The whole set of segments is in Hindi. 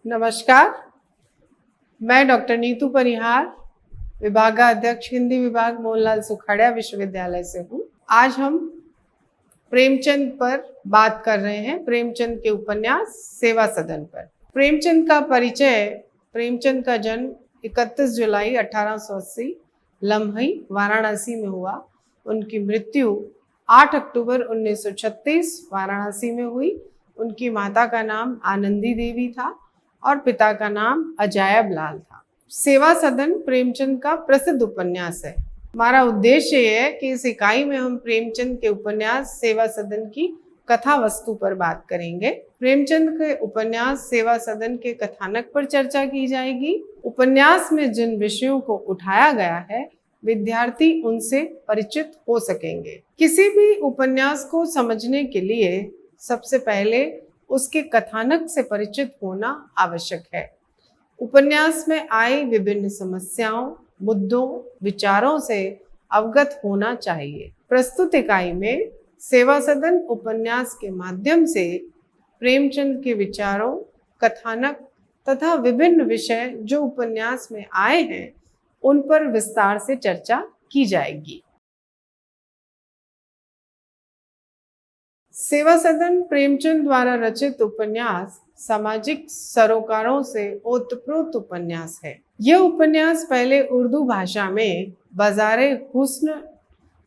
नमस्कार, मैं डॉक्टर नीतू परिहार, विभागाध्यक्ष हिंदी विभाग मोहनलाल सुखाड़िया विश्वविद्यालय से हूँ। आज हम प्रेमचंद पर बात कर रहे हैं, प्रेमचंद के उपन्यास सेवा सदन पर। प्रेमचंद का परिचय। प्रेमचंद का जन्म 31 जुलाई 1880 लम्हई वाराणसी में हुआ। उनकी मृत्यु 8 अक्टूबर 1936 वाराणसी में हुई। उनकी माता का नाम आनंदी देवी था और पिता का नाम अजायब लाल था। सेवा सदन प्रेमचंद का प्रसिद्ध उपन्यास है। हमारा उद्देश्य ये है कि इस इकाई में हम प्रेमचंद के उपन्यास सेवा सदन की कथा वस्तु पर बात करेंगे। प्रेमचंद के उपन्यास सेवा सदन के कथानक पर चर्चा की जाएगी। उपन्यास में जिन विषयों को उठाया गया है, विद्यार्थी उनसे परिचित हो सकेंगे। किसी भी उपन्यास को समझने के लिए सबसे पहले उसके कथानक से परिचित होना आवश्यक है। उपन्यास में आई विभिन्न समस्याओं, मुद्दों, विचारों से अवगत होना चाहिए। प्रस्तुत इकाई में सेवा सदन उपन्यास के माध्यम से प्रेमचंद के विचारों, कथानक तथा विभिन्न विषय जो उपन्यास में आए हैं, उन पर विस्तार से चर्चा की जाएगी। सेवा सदन प्रेमचंद द्वारा रचित उपन्यास सामाजिक सरोकारों से ओतप्रोत उपन्यास है। यह उपन्यास पहले उर्दू भाषा में बाज़ारे हुस्न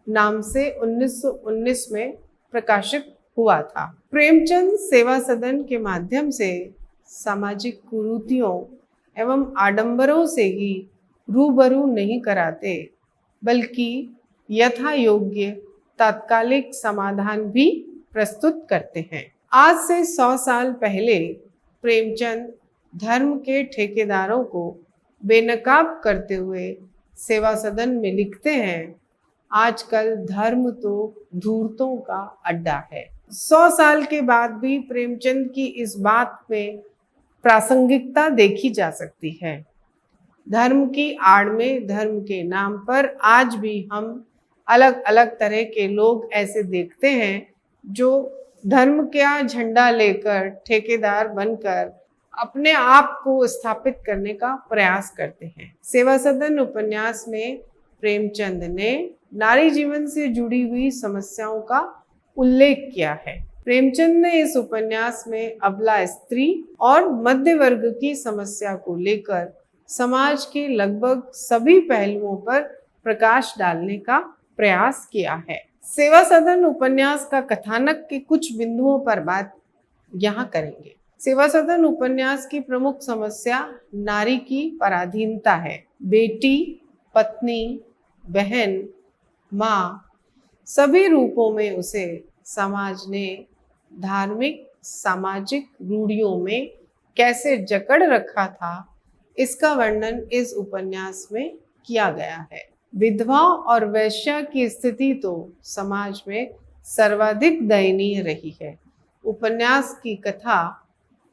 नाम से 1919 में प्रकाशित हुआ था। प्रेमचंद सेवा सदन के माध्यम से सामाजिक कुरीतियों एवं आडंबरों से ही रूबरू नहीं कराते, बल्कि यथा योग्य तात्कालिक समाधान भी प्रस्तुत करते हैं। आज से 100 साल पहले प्रेमचंद धर्म के ठेकेदारों को बेनकाब करते हुए सेवा सदन में लिखते हैं, आजकल धर्म तो धूर्तों का अड्डा है। 100 साल के बाद भी प्रेमचंद की इस बात में प्रासंगिकता देखी जा सकती है। धर्म की आड़ में, धर्म के नाम पर आज भी हम अलग अलग तरह के लोग ऐसे देखते हैं जो धर्म का झंडा लेकर ठेकेदार बनकर अपने आप को स्थापित करने का प्रयास करते हैं। सेवा सदन उपन्यास में प्रेमचंद ने नारी जीवन से जुड़ी हुई समस्याओं का उल्लेख किया है। प्रेमचंद ने इस उपन्यास में अबला स्त्री और मध्य वर्ग की समस्या को लेकर समाज के लगभग सभी पहलुओं पर प्रकाश डालने का प्रयास किया है। सेवा सदन उपन्यास का कथानक के कुछ बिंदुओं पर बात यहाँ करेंगे। सेवा सदन उपन्यास की प्रमुख समस्या नारी की पराधीनता है। बेटी, पत्नी, बहन, माँ, सभी रूपों में उसे समाज ने धार्मिक सामाजिक रूढ़ियों में कैसे जकड़ रखा था, इसका वर्णन इस उपन्यास में किया गया है। विधवा और वैश्या की स्थिति तो समाज में सर्वाधिक दयनीय रही है। उपन्यास की कथा,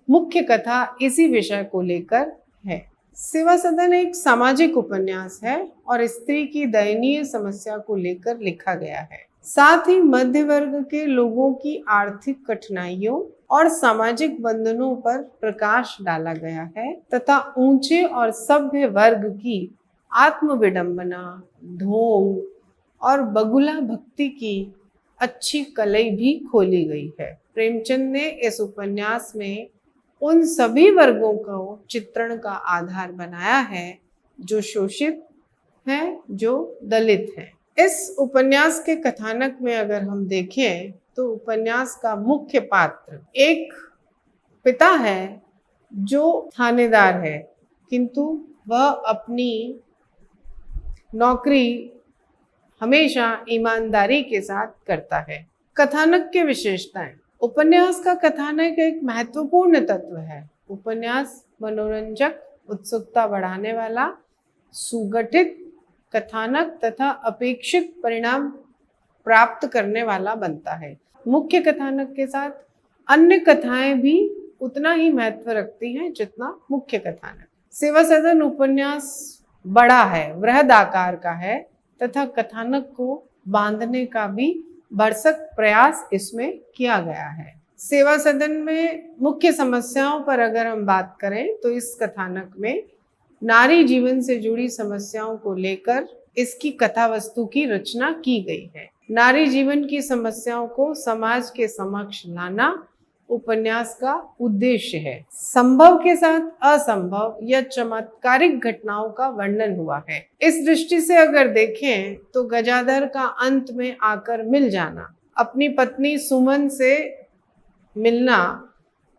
मुख्य कथा इसी विषय को लेकर है। सेवा सदन एक सामाजिक उपन्यास है और स्त्री की दयनीय समस्या को लेकर लिखा गया है। साथ ही मध्य वर्ग के लोगों की आर्थिक कठिनाइयों और सामाजिक बंधनों पर प्रकाश डाला गया है तथा ऊंचे और सभ्य वर्ग की आत्मविडंबना, ढोंग और बगुला भक्ति की अच्छी कलई भी खोली गई है। प्रेमचंद ने इस उपन्यास में उन सभी वर्गों को चित्रण का आधार बनाया है जो शोषित हैं, जो दलित हैं। इस उपन्यास के कथानक में अगर हम देखें तो उपन्यास का मुख्य पात्र एक पिता है जो थानेदार है, किंतु वह अपनी नौकरी हमेशा ईमानदारी के साथ करता है। कथानक की विशेषताएं। उपन्यास का कथानक एक महत्वपूर्ण तत्व है। उपन्यास मनोरंजक, उत्सुकता बढ़ाने वाला, सुगठित कथानक तथा अपेक्षित परिणाम प्राप्त करने वाला बनता है। मुख्य कथानक के साथ अन्य कथाएं भी उतना ही महत्व रखती हैं जितना मुख्य कथानक। सेवा सदन उपन्यास बड़ा है, बृहद आकार का है तथा कथानक को बांधने का भी भरसक प्रयास इसमें किया गया है। सेवा सदन में मुख्य समस्याओं पर अगर हम बात करें तो इस कथानक में नारी जीवन से जुड़ी समस्याओं को लेकर इसकी कथा वस्तु की रचना की गई है। नारी जीवन की समस्याओं को समाज के समक्ष लाना उपन्यास का उद्देश्य है। संभव के साथ असंभव या चमत्कारिक घटनाओं का वर्णन हुआ है। इस दृष्टि से अगर देखें तो गजाधर का अंत में आकर मिल जाना, अपनी पत्नी सुमन से मिलना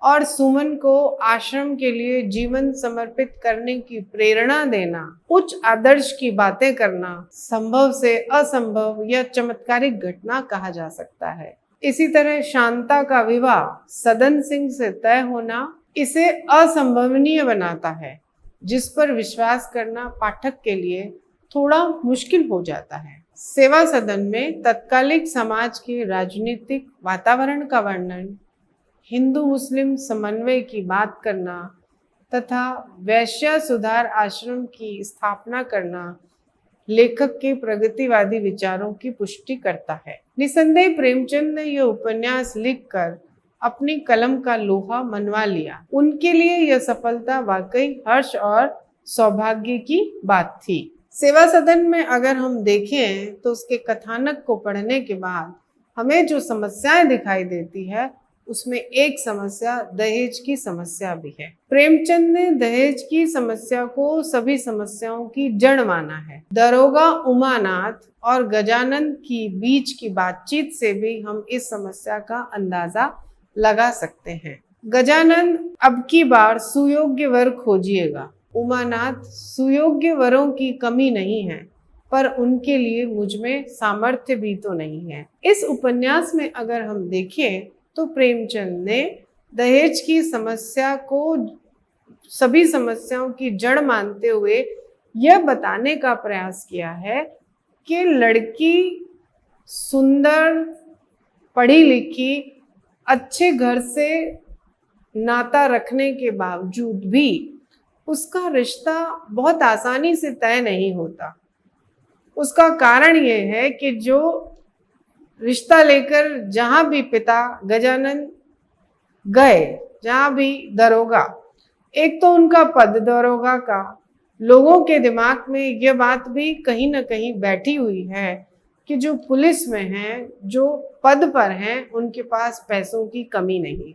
और सुमन को आश्रम के लिए जीवन समर्पित करने की प्रेरणा देना, उच्च आदर्श की बातें करना, संभव से असंभव या चमत्कारिक घटना कहा जा सकता है। इसी तरह शांता का विवाह सदन सिंह से तय होना इसे असंभवनीय बनाता है, जिस पर विश्वास करना पाठक के लिए थोड़ा मुश्किल हो जाता है। सेवा सदन में तत्कालिक समाज के राजनीतिक वातावरण का वर्णन, हिंदू मुस्लिम समन्वय की बात करना तथा वैश्य सुधार आश्रम की स्थापना करना लेखक के प्रगतिवादी विचारों की पुष्टि करता है। निसंदेह प्रेमचंद ने यह उपन्यास लिखकर अपनी कलम का लोहा मनवा लिया। उनके लिए यह सफलता वाकई हर्ष और सौभाग्य की बात थी। सेवा सदन में अगर हम देखें तो उसके कथानक को पढ़ने के बाद हमें जो समस्याएं दिखाई देती है उसमें एक समस्या दहेज की समस्या भी है। प्रेमचंद ने दहेज की समस्या को सभी समस्याओं की जड़ माना है। दरोगा उमानाथ और गजानन की बीच की बातचीत से भी हम इस समस्या का अंदाजा लगा सकते हैं। गजानन अब की बार सुयोग्य वर खोजिएगा। उमानाथ, सुयोग्य वरों की कमी नहीं है, पर उनके लिए मुझ में सामर्थ्य भी तो नहीं है। इस उपन्यास में अगर हम देखें तो प्रेमचंद ने दहेज की समस्या को सभी समस्याओं की जड़ मानते हुए यह बताने का प्रयास किया है कि लड़की सुंदर, पढ़ी लिखी, अच्छे घर से नाता रखने के बावजूद भी उसका रिश्ता बहुत आसानी से तय नहीं होता। उसका कारण यह है कि जो रिश्ता लेकर जहां भी पिता गजानन गए, जहां भी दरोगा, एक तो उनका पद दरोगा का, लोगों के दिमाग में यह बात भी कहीं ना कहीं बैठी हुई है कि जो पुलिस में हैं, जो पद पर हैं, उनके पास पैसों की कमी नहीं।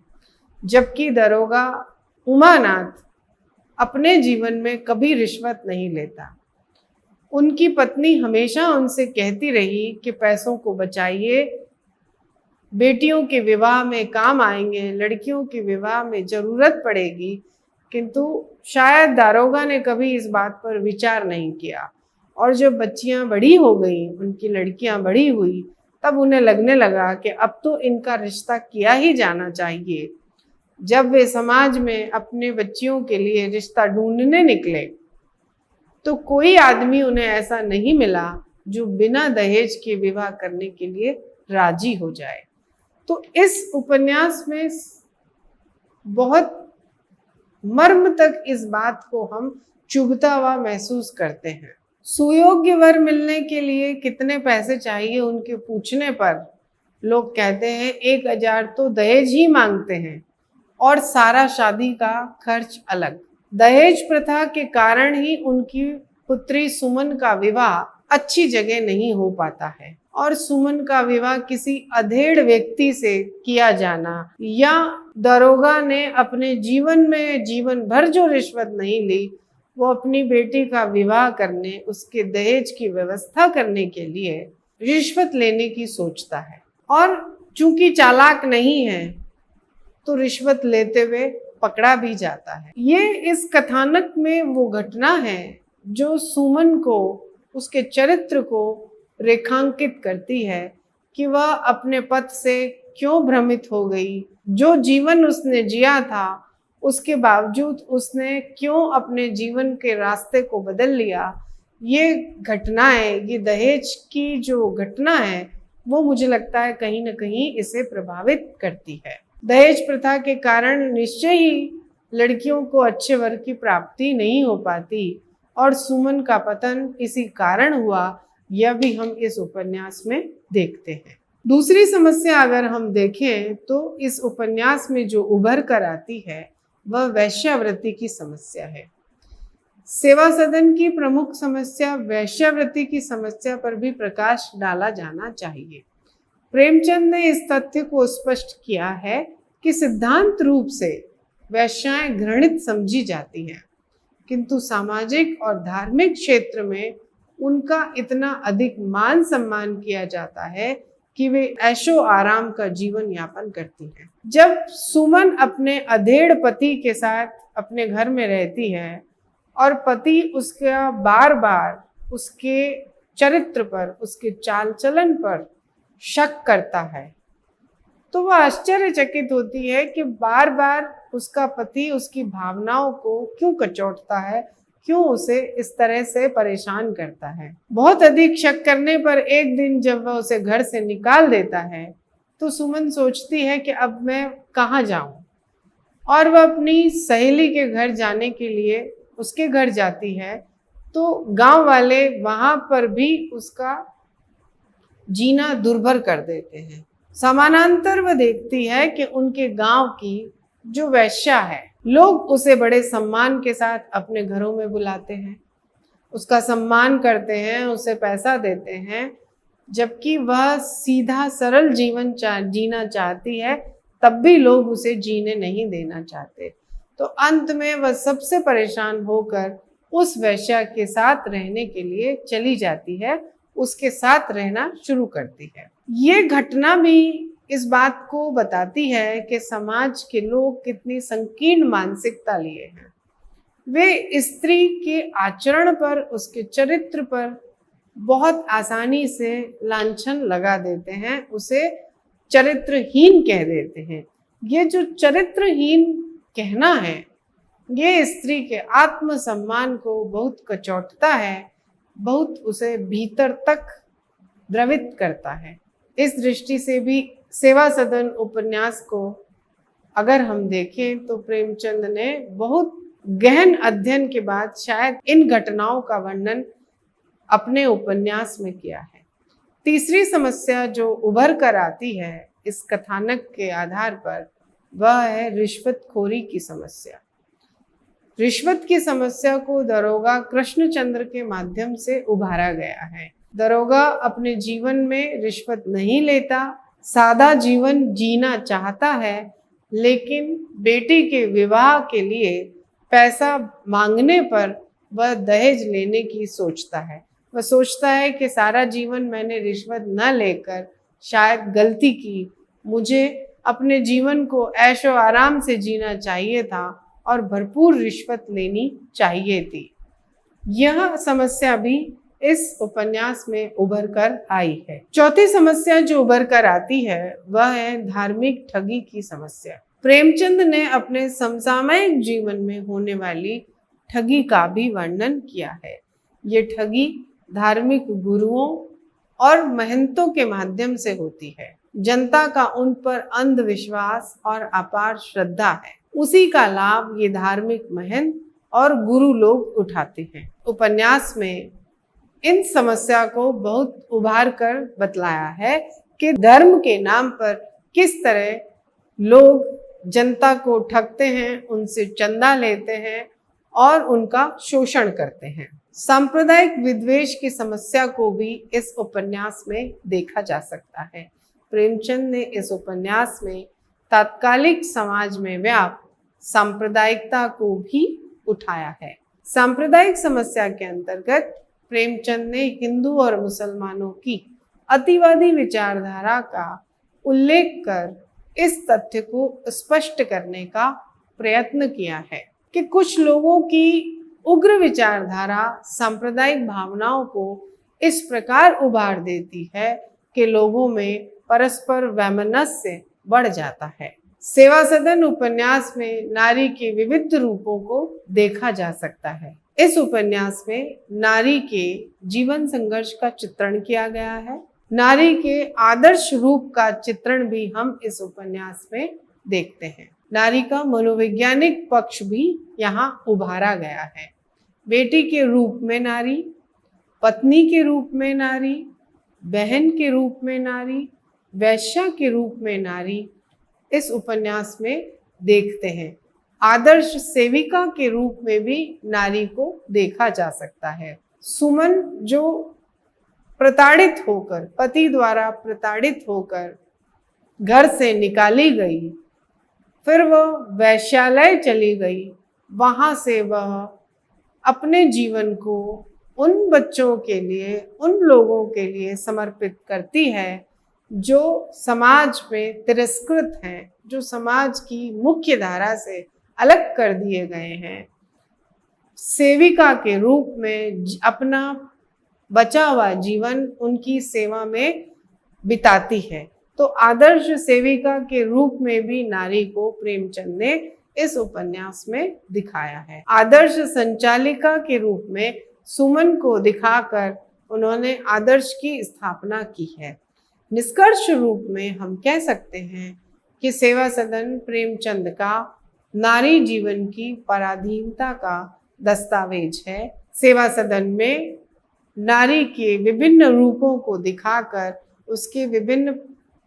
जबकि दरोगा उमानाथ अपने जीवन में कभी रिश्वत नहीं लेता। उनकी पत्नी हमेशा उनसे कहती रही कि पैसों को बचाइए, बेटियों के विवाह में काम आएंगे, लड़कियों के विवाह में जरूरत पड़ेगी, किंतु शायद दारोगा ने कभी इस बात पर विचार नहीं किया। और जब बच्चियां बड़ी हो गई, उनकी लड़कियां बड़ी हुई, तब उन्हें लगने लगा कि अब तो इनका रिश्ता किया ही जाना चाहिए। जब वे समाज में अपने बच्चियों के लिए रिश्ता ढूंढने निकले तो कोई आदमी उन्हें ऐसा नहीं मिला जो बिना दहेज के विवाह करने के लिए राजी हो जाए। तो इस उपन्यास में बहुत मर्म तक इस बात को हम चुभता हुआ महसूस करते हैं। सुयोग्य वर मिलने के लिए कितने पैसे चाहिए उनके पूछने पर लोग कहते हैं 1000 तो दहेज ही मांगते हैं और सारा शादी का खर्च अलग। दहेज प्रथा के कारण ही उनकी पुत्री सुमन का विवाह अच्छी जगह नहीं हो पाता है और सुमन का विवाह किसी अधेड़ व्यक्ति से किया जाना या दरोगा ने अपने जीवन में जीवन भर जो रिश्वत नहीं ली वो अपनी बेटी का विवाह करने, उसके दहेज की व्यवस्था करने के लिए रिश्वत लेने की सोचता है और चूंकि चालाक नहीं है तो रिश्वत लेते हुए पकड़ा भी जाता है। ये इस कथानक में वो घटना है जो सुमन को, उसके चरित्र को रेखांकित करती है कि वह अपने पद से क्यों भ्रमित हो गई। जो जीवन उसने जिया था उसके बावजूद उसने क्यों अपने जीवन के रास्ते को बदल लिया। ये घटनाएं, ये दहेज की जो घटना है वो मुझे लगता है कहीं ना कहीं इसे प्रभावित करती है। दहेज प्रथा के कारण निश्चय ही लड़कियों को अच्छे वर की प्राप्ति नहीं हो पाती और सुमन का पतन इसी कारण हुआ, यह भी हम इस उपन्यास में देखते हैं। दूसरी समस्या अगर हम देखें तो इस उपन्यास में जो उभर कर आती है वह वेश्यावृत्ति की समस्या है। सेवा सदन की प्रमुख समस्या वेश्यावृत्ति की समस्या पर भी प्रकाश डाला जाना चाहिए। प्रेमचंद ने इस तथ्य को स्पष्ट किया है कि सिद्धांत रूप से वेश्याएं घृणित समझी जाती हैं, किंतु सामाजिक और धार्मिक क्षेत्र में उनका इतना अधिक मान सम्मान किया जाता है कि वे ऐशो आराम का जीवन यापन करती हैं। जब सुमन अपने अधेड़ पति के साथ अपने घर में रहती है और पति उसका बार बार उसके चरित्र पर, उसके चाल चलन पर शक करता है, तो वह आश्चर्यचकित होती है कि बार बार उसका पति उसकी भावनाओं को क्यों कचोटता है, क्यों उसे इस तरह से परेशान करता है। बहुत अधिक शक करने पर एक दिन जब वह उसे घर से निकाल देता है तो सुमन सोचती है कि अब मैं कहाँ जाऊं, और वह अपनी सहेली के घर जाने के लिए उसके घर जाती है। तो गांव वाले वहां पर भी उसका जीना दुर्भर कर देते हैं। समानांतर वह देखती है कि उनके गांव की जो वेश्या है, लोग उसे बड़े सम्मान के साथ अपने घरों में बुलाते हैं, उसका सम्मान करते हैं, उसे पैसा देते हैं, जबकि वह सीधा सरल जीवन जीना चाहती है, तब भी लोग उसे जीने नहीं देना चाहते। तो अंत में वह सबसे परेशान होकर उस वेश्या के साथ रहने के लिए चली जाती है, उसके साथ रहना शुरू करती है। ये घटना भी इस बात को बताती है कि समाज के लोग कितनी संकीर्ण मानसिकता लिए हैं। वे स्त्री के आचरण पर, उसके चरित्र पर बहुत आसानी से लांछन लगा देते हैं, उसे चरित्रहीन कह देते हैं। ये जो चरित्रहीन कहना है, ये स्त्री के आत्मसम्मान को बहुत कचोटता है, बहुत उसे भीतर तक द्रवित करता है। इस दृष्टि से भी सेवा सदन उपन्यास को अगर हम देखें तो प्रेमचंद ने बहुत गहन अध्ययन के बाद शायद इन घटनाओं का वर्णन अपने उपन्यास में किया है। तीसरी समस्या जो उभर कर आती है इस कथानक के आधार पर, वह है रिश्वतखोरी की समस्या। रिश्वत की समस्या को दरोगा कृष्णचंद्र के माध्यम से उभारा गया है। दरोगा अपने जीवन में रिश्वत नहीं लेता, सादा जीवन जीना चाहता है, लेकिन बेटी के विवाह के लिए पैसा मांगने पर वह दहेज लेने की सोचता है। वह सोचता है कि सारा जीवन मैंने रिश्वत न लेकर शायद गलती की, मुझे अपने जीवन को ऐशो आराम से जीना चाहिए था और भरपूर रिश्वत लेनी चाहिए थी। यह समस्या भी इस उपन्यास में उभर कर आई है। चौथी समस्या जो उभर कर आती है वह है धार्मिक ठगी की समस्या। प्रेमचंद ने अपने समसामयिक जीवन में होने वाली ठगी का भी वर्णन किया है। ये ठगी धार्मिक गुरुओं और महंतों के माध्यम से होती है। जनता का उन पर अंधविश्वास और अपार श्रद्धा है, उसी का लाभ ये धार्मिक महंत और गुरु लोग उठाते हैं। उपन्यास में इन समस्या को बहुत उभार कर बतलाया है कि धर्म के नाम पर किस तरह लोग जनता को ठगते हैं, उनसे चंदा लेते हैं और उनका शोषण करते हैं। सांप्रदायिक विद्वेष की समस्या को भी इस उपन्यास में देखा जा सकता है। प्रेमचंद ने इस उपन्यास में तात्कालिक समाज में व्याप्त सांप्रदायिकता को भी उठाया है। सांप्रदायिक समस्या के अंतर्गत प्रेमचंद ने हिंदू और मुसलमानों की अतिवादी विचारधारा का उल्लेख कर इस तथ्य को स्पष्ट करने का प्रयत्न किया है कि कुछ लोगों की उग्र विचारधारा सांप्रदायिक भावनाओं को इस प्रकार उभार देती है कि लोगों में परस्पर वैमनस्य बढ़ जाता है। सेवा सदन उपन्यास में नारी के विविध रूपों को देखा जा सकता है। इस उपन्यास में नारी के जीवन संघर्ष का चित्रण किया गया है। नारी के आदर्श रूप का चित्रण भी हम इस उपन्यास में देखते हैं। नारी का मनोवैज्ञानिक पक्ष भी यहाँ उभारा गया है। बेटी के रूप में नारी, पत्नी के रूप में नारी, बहन के रूप में नारी, वैश्या के रूप में नारी इस उपन्यास में देखते हैं। आदर्श सेविका के रूप में भी नारी को देखा जा सकता है। सुमन जो प्रताड़ित होकर, पति द्वारा प्रताड़ित होकर घर से निकाली गई, फिर वह वैश्यालय चली गई, वहां से वह अपने जीवन को उन बच्चों के लिए, उन लोगों के लिए समर्पित करती है जो समाज में तिरस्कृत हैं, जो समाज की मुख्य धारा से अलग कर दिए गए हैं। सेविका के रूप में अपना बचा हुआ जीवन उनकी सेवा में बिताती है। तो आदर्श सेविका के रूप में भी नारी को प्रेमचंद ने इस उपन्यास में दिखाया है। आदर्श संचालिका के रूप में सुमन को दिखाकर उन्होंने आदर्श की स्थापना की है। निष्कर्ष रूप में हम कह सकते हैं कि सेवा सदन प्रेमचंद का नारी जीवन की पराधीनता का दस्तावेज है। सेवा सदन में नारी के विभिन्न रूपों को दिखाकर, उसके विभिन्न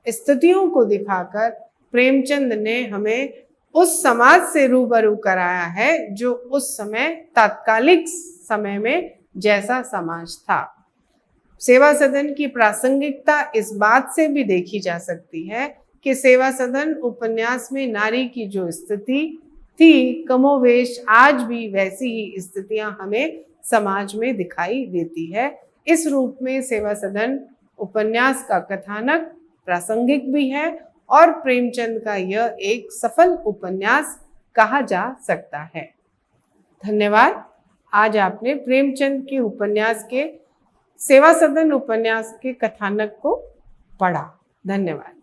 स्थितियों को दिखाकर प्रेमचंद ने हमें उस समाज से रूबरू कराया है जो उस समय तात्कालिक समय में जैसा समाज था। सेवा सदन की प्रासंगिकता इस बात से भी देखी जा सकती है कि सेवा सदन उपन्यास में नारी की जो स्थिति थी, कमोवेश आज भी वैसी ही स्थितियां हमें समाज में दिखाई देती है। इस रूप में सेवा सदन उपन्यास का कथानक प्रासंगिक भी है और प्रेमचंद का यह एक सफल उपन्यास कहा जा सकता है। धन्यवाद। आज आपने प्रेमचंद के उपन्यास के सेवा सदन उपन्यास के कथानक को पढ़ा। धन्यवाद।